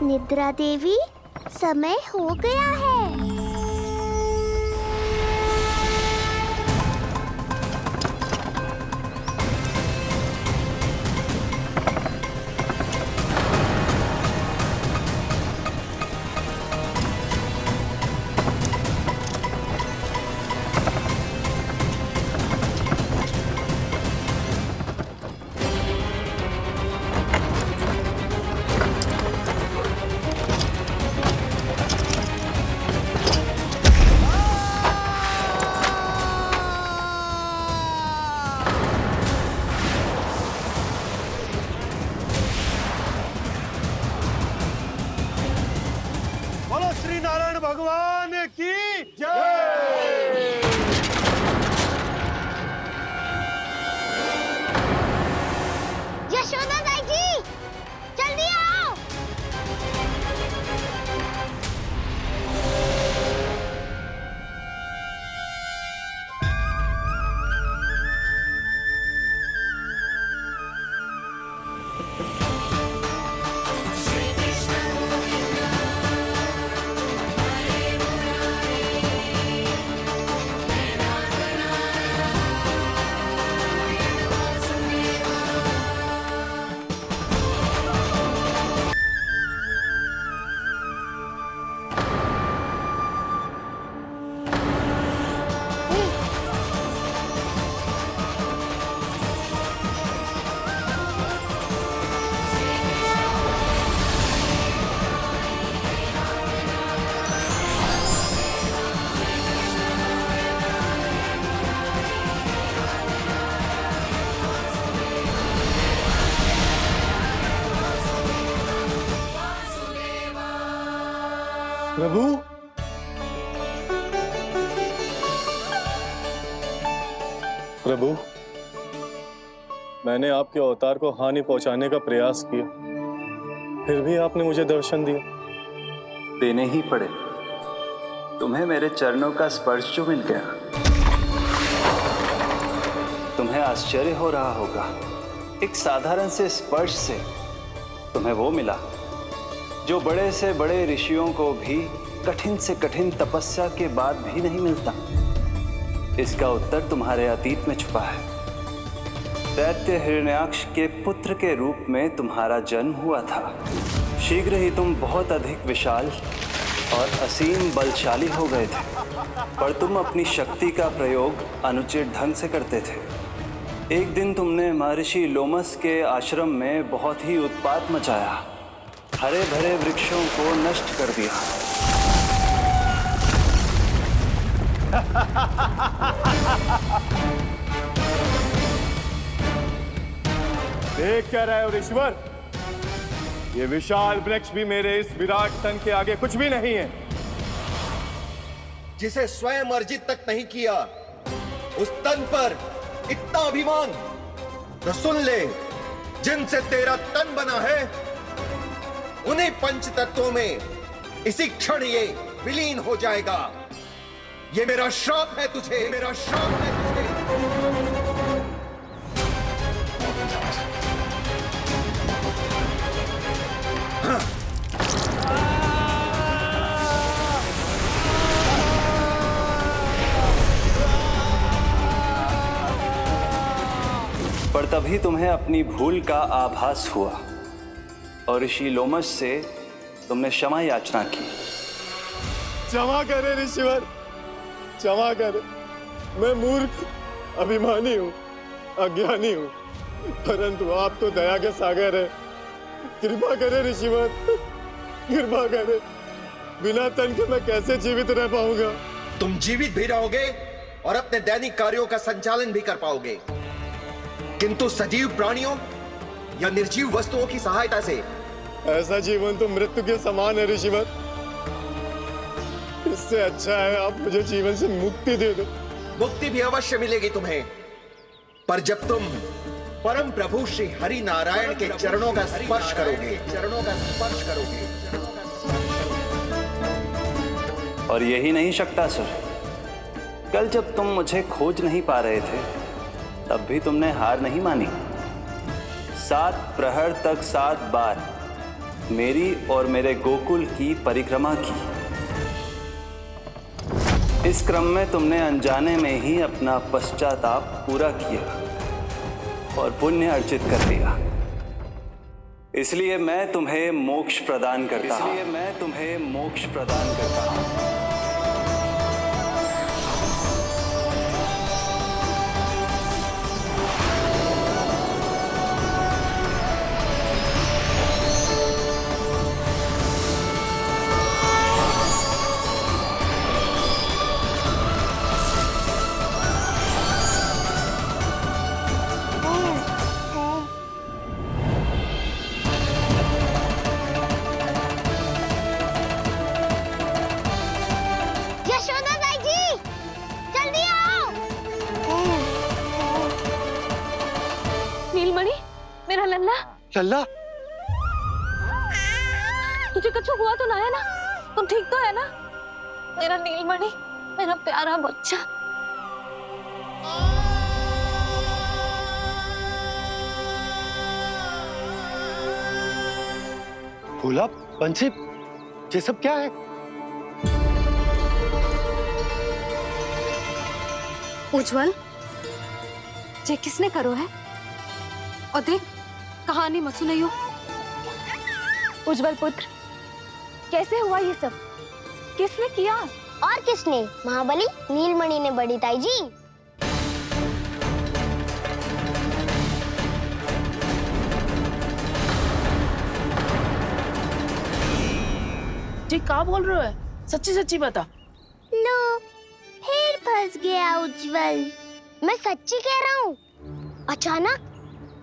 B: निद्रा देवी, समय हो गया है।
C: बोलो श्री नारायण भगवान की जय।
B: यशोदा ताई जी, जल्दी आओ।
C: प्रभु,
D: प्रभु, मैंने आपके अवतार को हानि पहुंचाने का प्रयास किया, फिर भी आपने मुझे दर्शन दिया।
N: देने ही पड़े। तुम्हें मेरे चरणों का स्पर्श जो मिल गया, तुम्हें आश्चर्य हो रहा होगा। एक साधारण से स्पर्श से तुम्हें वो मिला जो बड़े से बड़े ऋषियों को भी कठिन से कठिन तपस्या के बाद भी नहीं मिलता? इसका उत्तर तुम्हारे अतीत में छुपा है। दैत्य हिरण्याक्ष के पुत्र के रूप में तुम्हारा जन्म हुआ था। शीघ्र ही तुम बहुत अधिक विशाल और असीम बलशाली हो गए थे, पर तुम अपनी शक्ति का प्रयोग अनुचित ढंग से करते थे। एक दिन तुमने महर्षि लोमस के आश्रम में बहुत ही उत्पात मचाया, हरे भरे वृक्षों को नष्ट कर दिया।
D: देख क्या रहे हो ऋषिवर? ये विशाल वृक्ष भी मेरे इस विराट तन के आगे कुछ भी नहीं है।
O: जिसे स्वयं अर्जित तक नहीं किया, उस तन पर इतना अभिमान, तो सुन ले, जिनसे तेरा तन बना है उन्हीं पंच तत्वों में इसी क्षण ये विलीन हो जाएगा। ये मेरा श्राप है तुझे, मेरा श्राप है तुझे।
N: पर तभी तुम्हें अपनी भूल का आभास हुआ और ऋषि लोमस से तुमने क्षमा याचना की।
D: क्षमा करे ऋषिवर, क्षमा करे। मैं मूर्ख, अभिमानी हूँ, अज्ञानी हूँ, परंतु आप तो दया के सागर है। कृपा करे ऋषिवर, कृपा करे। बिना तन के मैं कैसे जीवित रह पाऊंगा?
O: तुम जीवित भी रहोगे और अपने दैनिक कार्यों का संचालन भी कर पाओगे, किंतु सजीव प्राणियों या निर्जीव वस्तुओं की सहायता से।
D: ऐसा जीवन तो मृत्यु के समान है ऋषिवर। इससे अच्छा है आप मुझे जीवन से मुक्ति दे दो।
O: मुक्ति भी अवश्य मिलेगी तुम्हें, पर जब तुम परम प्रभु श्री हरि नारायण के चरणों का स्पर्श करोगे, चरणों का स्पर्श करोगे।
N: और यही नहीं शक्तासुर, कल जब तुम मुझे खोज नहीं पा रहे थे, तब भी तुमने हार नहीं मानी। 7 प्रहर तक 7 बार मेरी और मेरे गोकुल की परिक्रमा की। इस क्रम में तुमने अनजाने में ही अपना पश्चाताप पूरा किया और पुण्य अर्जित कर लिया। इसलिए मैं तुम्हें मोक्ष प्रदान करता हूं। इसलिए मैं तुम्हें मोक्ष प्रदान करता हूं।
C: लल्ला,
A: तुझे कुछ हुआ तो ना है ना? तुम ठीक तो है ना? मेरा नीलमणि, मेरा प्यारा बच्चा।
C: भोला, बंसी, ये सब क्या है?
A: उज्जवल, ये किसने करो है? और देख, कहानी मत सुनाइयो।
B: उज्जवल पुत्र, कैसे हुआ ये सब? किसने किया? और किसने? महाबली नीलमणि ने, बड़ी ताई जी।
P: जी क्या बोल रहे हो है? सच्ची सच्ची बता।
B: लो, फिर फंस गया उज्जवल। मैं सच्ची कह रहा हूँ। अचानक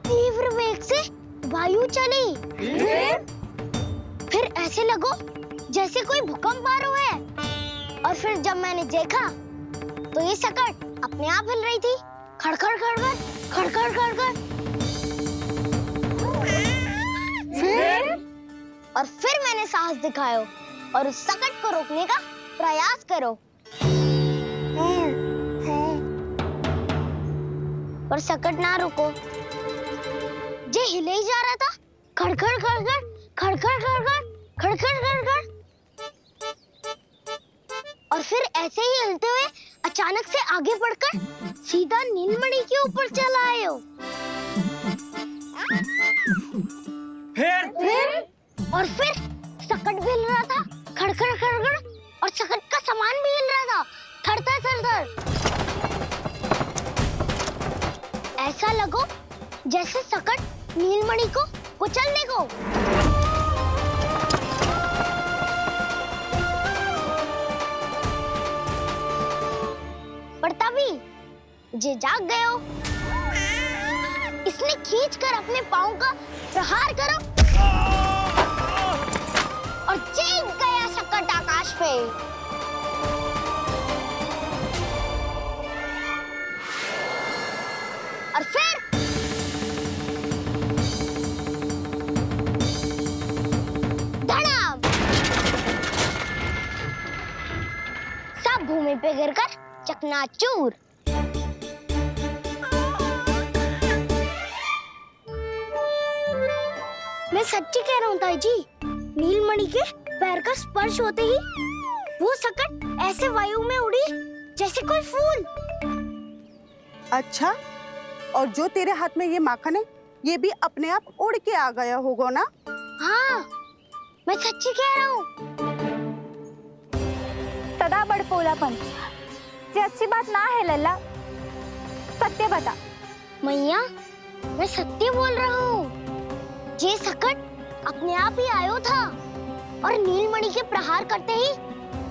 B: तीव्र वेग से वायु चली। फिर ऐसे लगो जैसे कोई भूकंप आ रहा है। और फिर जब मैंने देखा तो ये सकट अपने आप हिल रही थी, खड़खड़ खड़खड़ खड़खड़ खड़खड़। फिर मैंने साहस दिखाया और उस सकट को रोकने का प्रयास करो, पर सकट ना रुको। जे हिले ही जा रहा था, खड़खड़ खड़खड़ खड़खड़ खड़खड़ खड़खड़ खड़खड़। और फिर ऐसे ही हिलते हुए अचानक से आगे बढ़कर सीधा नीलमणि के ऊपर चला आए हो। फिर और फिर सकट भी हिल रहा था, खड़खड़ खड़खड़, और सकट का सामान भी हिल रहा था, थरथर थरथर। ऐसा लगो जैसे सकट नीलमणि को कुचलने को। पर तभी जे जाग गए हो। इसने खींचकर अपने पाँव का प्रहार करो और चीख गया सकट आकाश पे। और फिर धड़ाम, सब भूमि पे गिरकर चकनाचूर। मैं सच्ची कह रहा हूँ ताई जी, नीलमणि के पैर का स्पर्श होते ही वो सकट ऐसे वायु में उड़ी जैसे कोई फूल।
Q: अच्छा, और जो तेरे हाथ में ये माखन है, ये भी अपने आप उड़ के आ गया होगा ना?
B: हाँ, मैं सच्ची कह रहा हूँ।
R: सदा बड़पोलापन ये अच्छी बात ना है लल्ला, सत्य बता।
B: मैया, मैं सत्य बोल रहा हूँ। ये सकट अपने आप ही आयो था और नीलमणि के प्रहार करते ही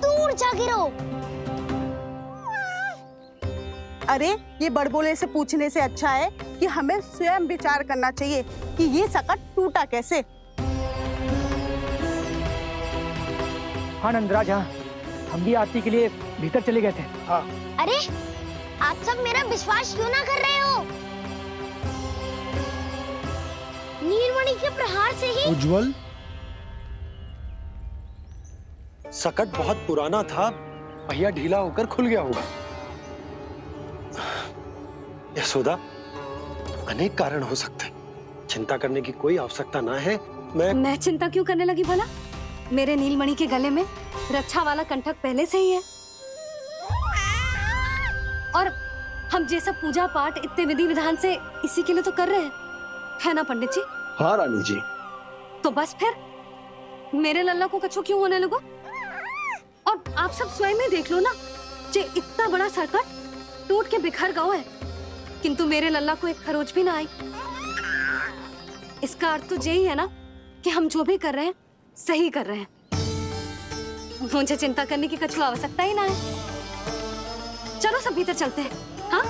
B: दूर जा गिरो।
Q: अरे, ये बड़बोले से पूछने से अच्छा है कि हमें स्वयं विचार करना चाहिए कि ये सकट टूटा कैसे।
S: हाँ नंदराज, हाँ, हम भी आरती के लिए भीतर चले गए थे।
C: हाँ।
B: अरे, आप सब मेरा विश्वास क्यों ना कर रहे हो? नीलमणि के प्रहार से ही
C: उज्जवल, सकट बहुत पुराना था, पहिया ढीला होकर खुल गया होगा। यशोदा, अनेक कारण हो सकते हैं, चिंता करने की कोई आवश्यकता ना है।
A: मैं चिंता क्यों करने लगी भला? मेरे नीलमणि के गले में रक्षा वाला कंठक पहले से ही है, और हम ये सब पूजा पाठ इतने विधि विधान से इसी के लिए तो कर रहे हैं, है ना पंडित जी?
C: हाँ रानी जी।
A: तो बस फिर मेरे लल्ला को कछु क्यों होने लगो? और आप सब स्वयं ही देख लो ना, जे इतना बड़ा सकट टूट के बिखर गया है, किंतु मेरे लल्ला को एक खरोच भी ना आई। इसका अर्थ तो यही है ना कि हम जो भी कर रहे हैं सही कर रहे हैं। मुझे चिंता करने की कछु आवश्यकता ही ना है। चलो सब भीतर चलते हैं। हाँ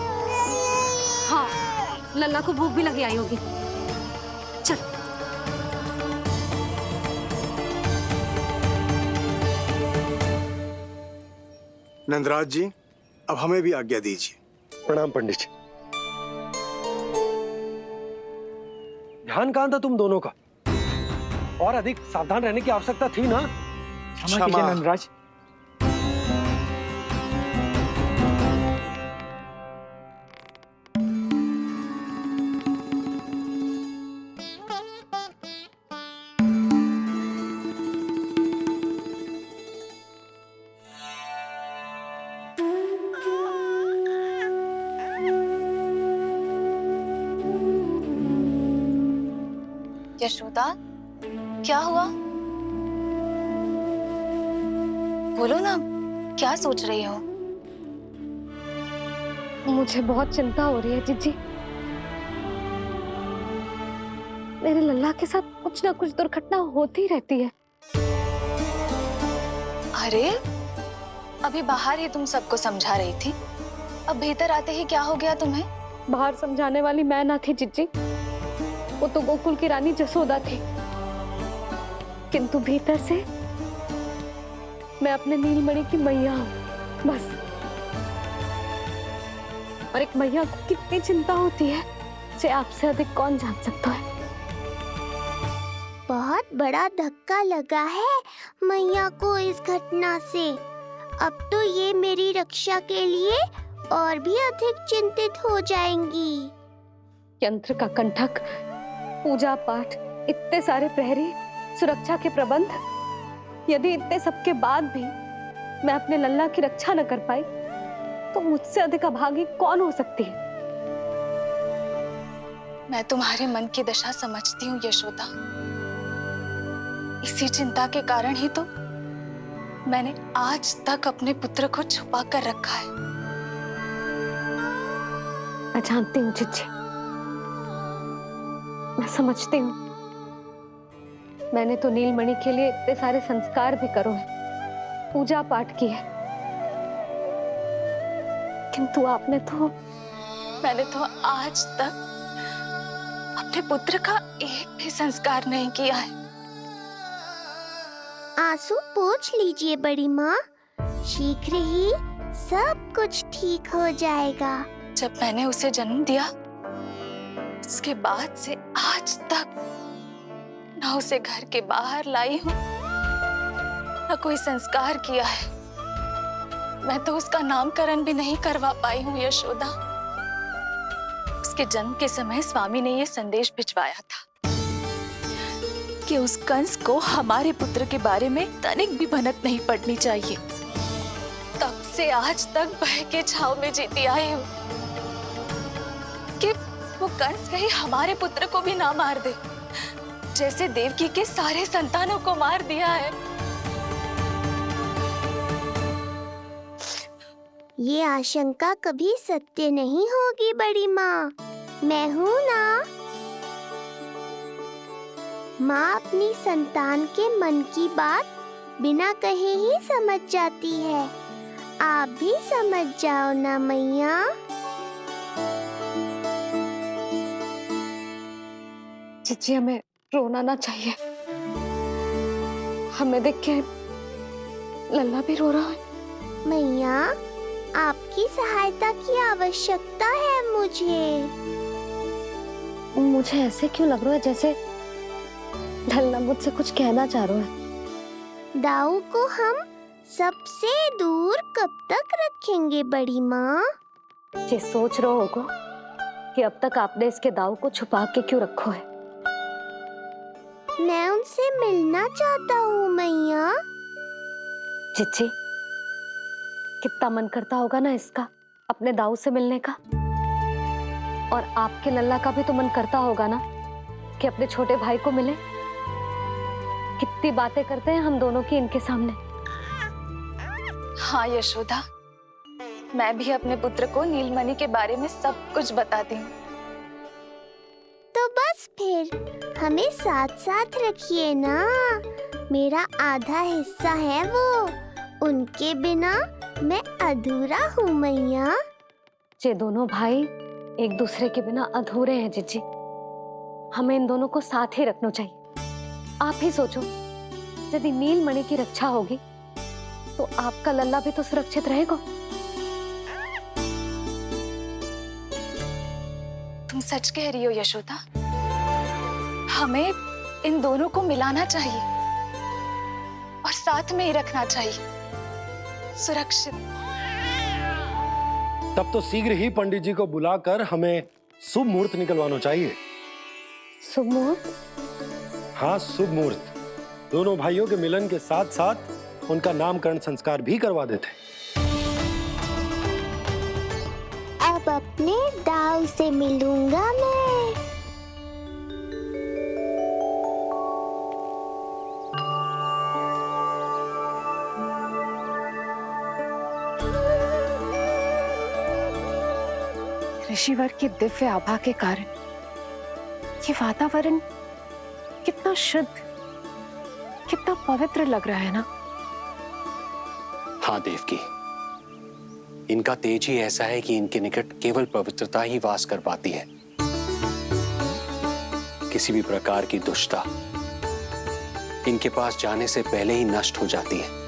A: हाँ, लल्ला को भूख भी लगी आई होगी। चल।
J: नंदराज जी, अब हमें भी आज्ञा दीजिए।
C: प्रणाम पंडित जी। ध्यान कहाँ था तुम दोनों का? और अधिक सावधान रहने की आवश्यकता थी ना?
S: क्षमा कीजिए नंदराज।
I: यशोदा, क्या हुआ? बोलो ना, क्या सोच रही हो?
A: मुझे बहुत चिंता हो रही है जीजी। मेरे लल्ला के साथ कुछ ना कुछ दुर्घटना होती रहती है।
I: अरे, अभी बाहर ही तुम सबको समझा रही थी, अब भीतर आते ही क्या हो गया तुम्हें?
A: बाहर समझाने वाली मैं ना थी जीजी, वो तो गोकुल की रानी जसोदा थी, किंतु भीतर से मैं अपने नीलमणि की मैया हूँ, बस। और एक मैया को कितनी चिंता होती है, इसे आपसे अधिक कौन जान सकता है।
B: बहुत बड़ा धक्का लगा है मैया को इस घटना से। अब तो ये मेरी रक्षा के लिए और भी अधिक चिंतित हो जाएंगी।
A: यंत्र का कंठक, पूजा पाठ, इतने सारे प्रहरी, सुरक्षा के प्रबंध, यदि इतने सबके बाद भी मैं अपने लल्ला की रक्षा न कर पाई तो मुझसे अधिक अभागी कौन हो सकती है।
I: मैं तुम्हारे मन की दशा समझती हूँ यशोदा। इसी चिंता के कारण ही तो मैंने आज तक अपने पुत्र को छुपा कर रखा है।
A: मैं जानती हूँ चिच्ची, मैं समझती हूँ। मैंने तो नीलमणि के लिए इतने सारे संस्कार भी करो है, पूजा पाठ की है, किंतु मैंने तो आज तक अपने पुत्र का एक भी संस्कार नहीं किया है।
B: आंसू पोंछ लीजिए बड़ी माँ, शीघ्र ही सब कुछ ठीक हो जाएगा।
I: जब मैंने उसे जन्म दिया उसके बाद से आज तक न उसे घर के बाहर लाई हूँ न कोई संस्कार किया है। मैं तो उसका नामकरण भी नहीं करवा पाई हूँ यशोदा। उसके जन्म के समय स्वामी ने ये संदेश भिजवाया था कि उस कंस को हमारे पुत्र के बारे में तनिक भी भनक नहीं पड़नी चाहिए। तब से आज तक भय के छाव में जीती आई हूँ कि वो कंस कहीं हमारे पुत्र को भी ना मार दे, जैसे देवकी के सारे संतानों को मार दिया है।
B: ये आशंका कभी सत्य नहीं होगी बड़ी माँ, मैं हूँ ना। माँ अपनी संतान के मन की बात बिना कहे ही समझ जाती है। आप भी समझ जाओ ना मैया।
A: चिच्ची, हमें रोना ना चाहिए। हमें देख के लल्ला भी रो रहा है।
B: मैया, आपकी सहायता की आवश्यकता है मुझे
A: ऐसे क्यों लग रहा है जैसे लल्ला मुझसे कुछ कहना चाह रहा है।
B: दाऊ को हम सबसे दूर कब तक रखेंगे बड़ी माँ?
A: ये सोच रहे होगा कि अब तक आपने इसके दाऊ को छुपा के क्यों रखो है।
B: मैं उनसे मिलना चाहता हूँ मैया।
A: चिच्ची, कितना मन करता होगा ना इसका अपने दाऊ से मिलने का। और आपके लल्ला का भी तो मन करता होगा ना कि अपने छोटे भाई को मिले। कितनी बातें करते हैं हम दोनों की इनके सामने।
I: हाँ यशोदा, मैं भी अपने पुत्र को नीलमणि के बारे में सब कुछ बताती हूँ।
B: तो बस फिर हमें साथ साथ रखिए ना। मेरा आधा हिस्सा है वो, उनके बिना मैं अधूरा हूँ मैया।
A: ये दोनों भाई एक दूसरे के बिना अधूरे हैं जीजी। हमें इन दोनों को साथ ही रखना चाहिए। आप ही सोचो, यदि नीलमणि की रक्षा होगी तो आपका लल्ला भी तो सुरक्षित रहेगा।
I: तुम सच कह रही हो यशोदा। हमें इन दोनों को मिलाना चाहिए और साथ में ही रखना चाहिए, सुरक्षित।
C: तब तो शीघ्र ही पंडित जी को बुलाकर हमें शुभ मुहूर्त निकलवाना चाहिए।
A: शुभ मुहूर्त?
C: हाँ, शुभ मुहूर्त। दोनों भाइयों के मिलन के साथ साथ उनका नामकरण संस्कार भी करवा देते।
B: अब अपने दाऊ से मिलूंगा मैं।
P: ऋषिवर की दिव्य आभा के कारण ये वातावरण कितना शुद्ध, कितना पवित्र लग रहा है ना।
M: हाँ देवकी, इनका तेज ही ऐसा है कि इनके निकट केवल पवित्रता ही वास कर पाती है। किसी भी प्रकार की दुष्टता इनके पास जाने से पहले ही नष्ट हो जाती है।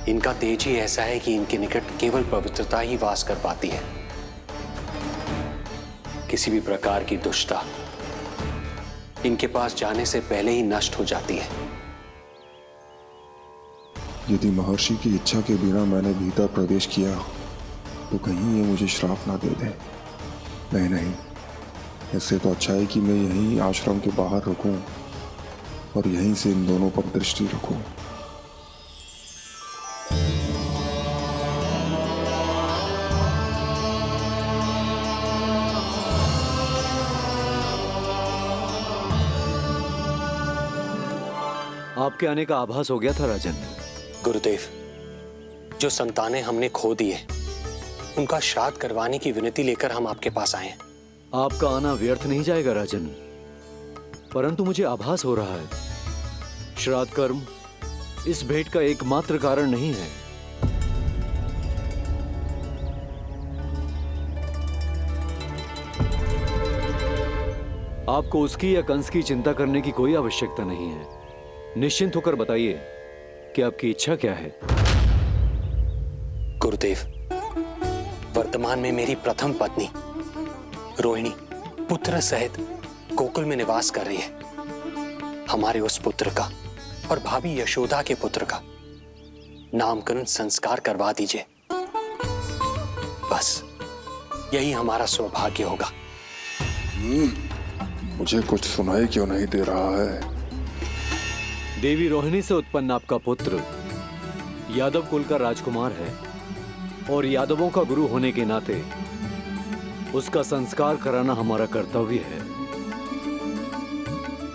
M: इनका तेज ही ऐसा है कि इनके निकट केवल पवित्रता ही वास कर पाती है। किसी भी प्रकार की दुष्टता इनके पास जाने से पहले ही नष्ट हो जाती है।
T: यदि महर्षि की इच्छा के बिना मैंने भीतर प्रवेश किया तो कहीं ये मुझे श्राप ना दे दे। नहीं नहीं, इससे तो अच्छा है कि मैं यहीं आश्रम के बाहर रुकूं और यहीं से इन दोनों पर दृष्टि रखूं।
U: आपके आने का आभास हो गया था राजन।
M: गुरुदेव, जो संतानें हमने खो दी है उनका श्राद्ध करवाने की विनती लेकर हम आपके पास आए हैं।
U: आपका आना व्यर्थ नहीं जाएगा राजन, परंतु मुझे आभास हो रहा है श्राद्ध कर्म इस भेंट का एकमात्र कारण नहीं है। आपको उसकी या कंस की चिंता करने की कोई आवश्यकता नहीं है। निश्चिंत होकर बताइए कि आपकी इच्छा क्या है।
M: गुरुदेव, वर्तमान में मेरी प्रथम पत्नी रोहिणी पुत्र सहित गोकुल में निवास कर रही है। हमारे उस पुत्र का और भाभी यशोदा के पुत्र का नामकरण संस्कार करवा दीजिए। बस यही हमारा सौभाग्य होगा।
T: मुझे कुछ सुनाई क्यों नहीं दे रहा है?
U: देवी रोहिणी से उत्पन्न आपका पुत्र यादव कुल का राजकुमार है और यादवों का गुरु होने के नाते उसका संस्कार कराना हमारा कर्तव्य है।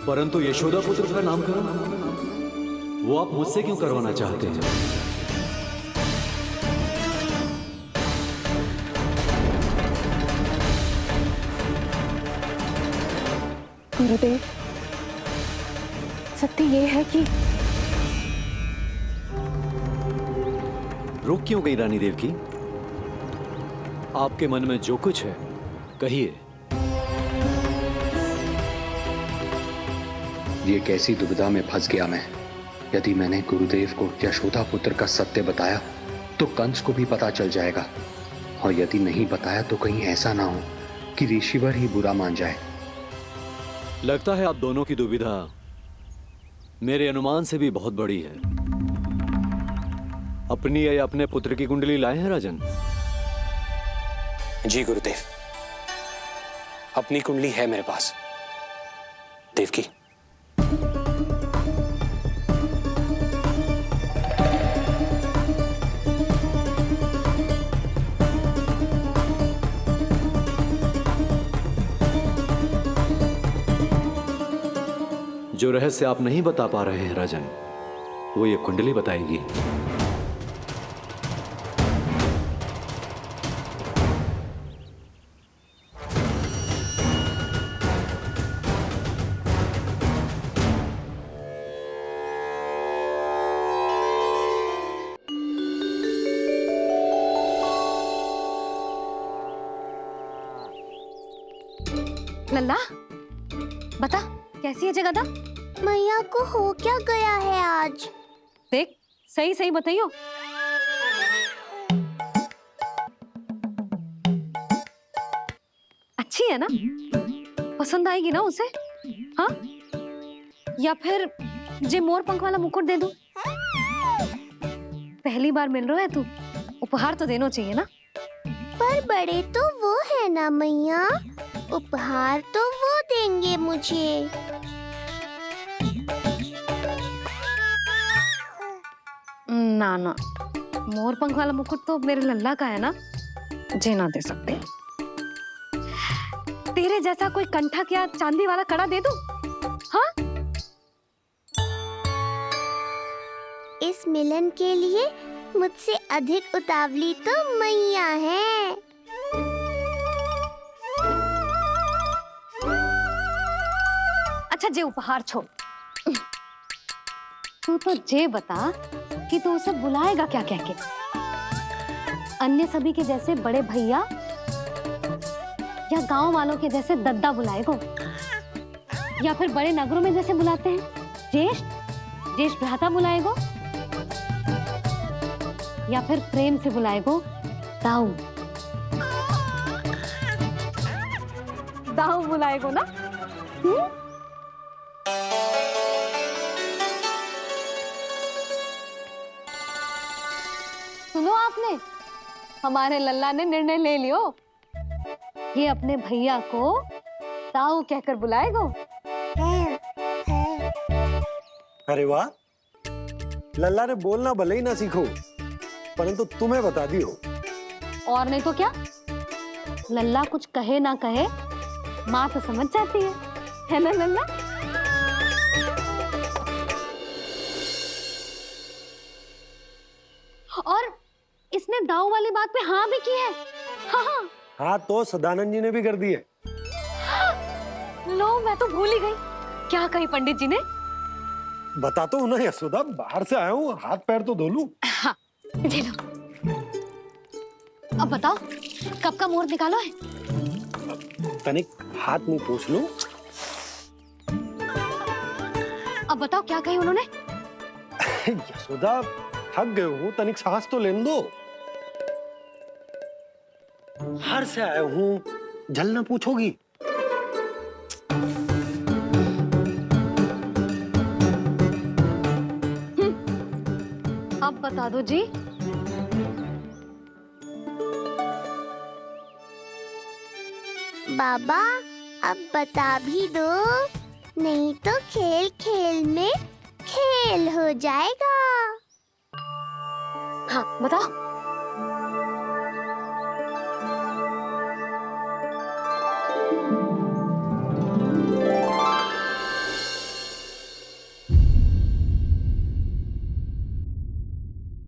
U: परंतु यशोदा पुत्र का नामकरण वो आप मुझसे क्यों करवाना चाहते हैं?
P: गुरुदेव, सत्य ये है कि
U: रुक क्यों गई रानी देवकी? आपके मन में जो कुछ है कहिए।
M: ये कैसी दुविधा में फंस गया मैं। यदि मैंने गुरुदेव को यशोदा पुत्र का सत्य बताया तो कंस को भी पता चल जाएगा, और यदि नहीं बताया तो कहीं ऐसा ना हो कि ऋषिवर ही बुरा मान जाए।
U: लगता है आप दोनों की दुविधा मेरे अनुमान से भी बहुत बड़ी है। अपनी या अपने पुत्र की कुंडली लाए हैं राजन?
M: जी गुरुदेव, अपनी कुंडली है मेरे पास। देवकी,
U: जो रहस्य आप नहीं बता पा रहे हैं राजन, वो ये कुंडली बताएगी।
A: लल्ला, बता कैसी है जगदा?
B: मैया को हो क्या गया है आज?
A: देख, सही सही बताइयो। अच्छी है ना? पसंद आएगी ना उसे? हाँ? या फिर जे मोर पंख वाला मुकुट दे दूं? पहली बार मिल रहा है तू, उपहार तो देना चाहिए ना?
B: पर बड़े तो वो है ना मैया, उपहार तो वो देंगे मुझे।
A: ना ना, मोर पंख वाला मुकुट तो मेरे लल्ला का है ना, जे ना दे सकते। तेरे जैसा कोई कंठक या चांदी वाला कड़ा दे दूं? हाँ?
B: इस मिलन के लिए मुझसे अधिक उतावली तो मैया है।
A: अच्छा, जे उपहार छोड़, तू तो जे बता कि तू उसे बुलाएगा क्या कह के? अन्य सभी के जैसे बड़े भैया या गांव वालों के जैसे दद्दा बुलाएगो, या फिर बड़े नगरों में जैसे बुलाते हैं ज्येष्ठ भ्राता बुलाएगो? या फिर प्रेम से बुलाएगो दाऊ? दाऊ बुलाएगो ना? सुनो आपने, हमारे लल्ला ने निर्णय ले लियो, ये अपने भैया को दाऊ कहकर बुलाएगो।
C: अरे वाह, लल्ला ने बोलना भले ही ना सीखो, परंतु तुम्हें बता दियो।
A: और नहीं तो क्या, लल्ला कुछ कहे ना कहे माँ तो समझ जाती है ना लल्ला? और इसने दाऊ वाली बात पे हाँ भी की है। हाँ
C: हाँ तो सदानंद जी ने भी कर दी है।
A: लो, मैं तो भूल ही गई। क्या कही पंडित जी ने?
C: बता तो ना यशोदा, बाहर से आया हूँ, हाथ पैर तो धो लूं।
A: हाँ, ये लो। अब बताओ, कब का मुहूर्त निकालो है?
C: तनिक हाथ मुंह पोंछ लो।
A: अब बताओ क्या कही उन्होंने?
C: यशोदा, थक गए हूँ, तनिक सांस तो लेने दो। बाहर से आया हूँ, जल ना पूछोगी?
A: अब बता दो जी।
B: बाबा, अब बता भी दो, नहीं तो खेल खेल में खेल हो जाएगा।
A: हाँ, बताओ।